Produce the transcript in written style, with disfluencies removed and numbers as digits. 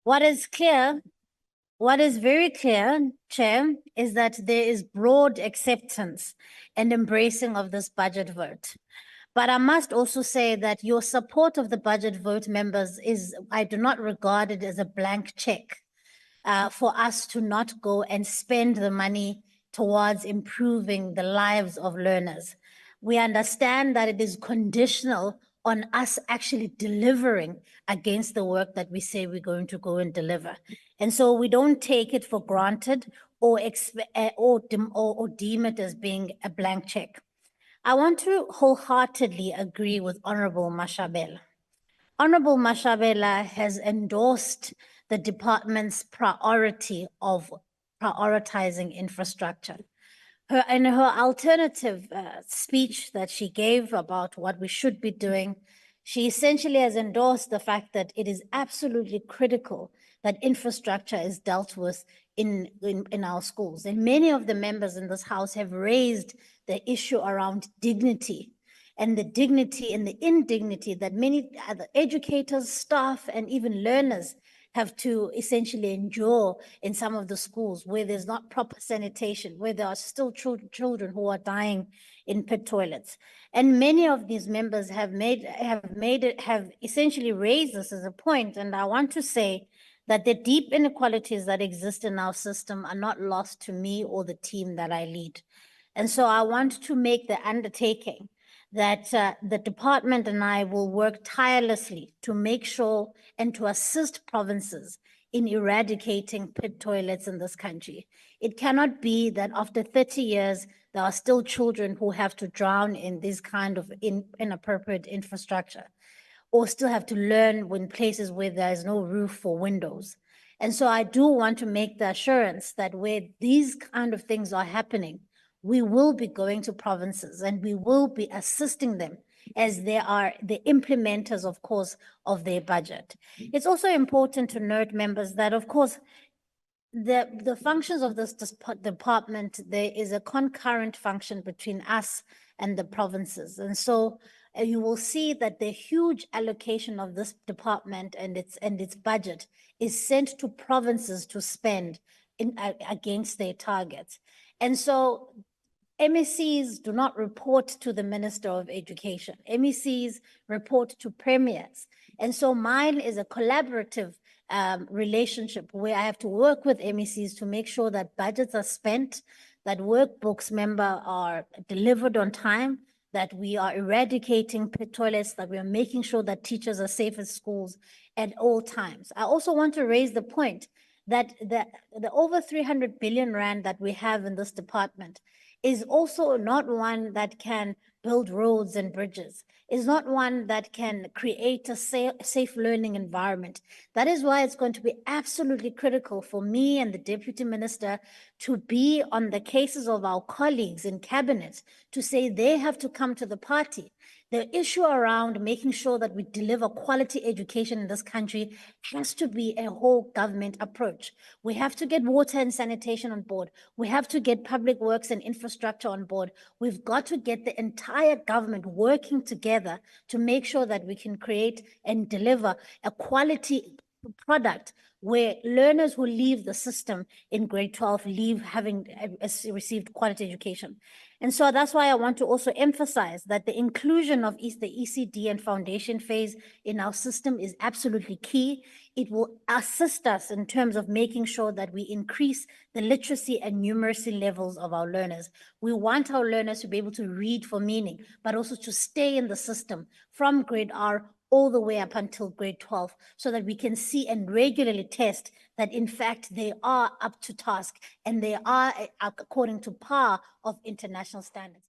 What is clear, what is very clear, Chair, is that there is broad acceptance and embracing of this budget vote. But I must also say that your support of the budget vote, members, I do not regard it as a blank check for us to not go and spend the money towards improving the lives of learners. We understand that it is conditional on us actually delivering against the work that we say we're going to go and deliver. And so we don't take it for granted or deem it as being a blank check. I want to wholeheartedly agree with Honorable Mashabela. Honorable Mashabela has endorsed the department's priority of prioritizing infrastructure. In her alternative speech that she gave about what we should be doing, she essentially has endorsed the fact that it is absolutely critical that infrastructure is dealt with in our schools. And many of the members in this House have raised the issue around dignity and the dignity and the indignity that many other educators, staff, and even learners have to essentially endure in some of the schools where there's not proper sanitation, where there are still children who are dying in pit toilets. And many of these members have essentially raised this as a point. And I want to say that the deep inequalities that exist in our system are not lost to me or the team that I lead. And so I want to make the undertaking that the department and I will work tirelessly to make sure and to assist provinces in eradicating pit toilets in this country. It cannot be that after 30 years, there are still children who have to drown in this kind of inappropriate infrastructure, or still have to learn in places where there is no roof for windows. And so I do want to make the assurance that where these kind of things are happening, we will be going to provinces and we will be assisting them as they are the implementers, of course, of their budget. It's also important to note, members, that, of course, the functions of this department, there is a concurrent function between us and the provinces. And so you will see that the huge allocation of this department and its budget is sent to provinces to spend against their targets. And so MECs do not report to the Minister of Education. MECs report to premiers. And so mine is a collaborative relationship where I have to work with MECs to make sure that budgets are spent, that workbooks, are delivered on time, that we are eradicating pit toilets, that we are making sure that teachers are safe at schools at all times. I also want to raise the point that the over 300 billion rand that we have in this department is also not one that can build roads and bridges, is not one that can create a safe learning environment. That is why it's going to be absolutely critical for me and the Deputy Minister to be on the cases of our colleagues in cabinet to say they have to come to the party. The issue around making sure that we deliver quality education in this country has to be a whole government approach. We have to get water and sanitation on board. We have to get public works and infrastructure on board. We've got to get the entire government working together to make sure that we can create and deliver a quality product where learners who leave the system in grade 12 leave having received quality education. And so that's why I want to also emphasize that the inclusion of the ECD and foundation phase in our system is absolutely key. It will assist us in terms of making sure that we increase the literacy and numeracy levels of our learners. We want our learners to be able to read for meaning, but also to stay in the system from grade R all the way up until grade 12, so that we can see and regularly test that in fact they are up to task and they are according to par of international standards.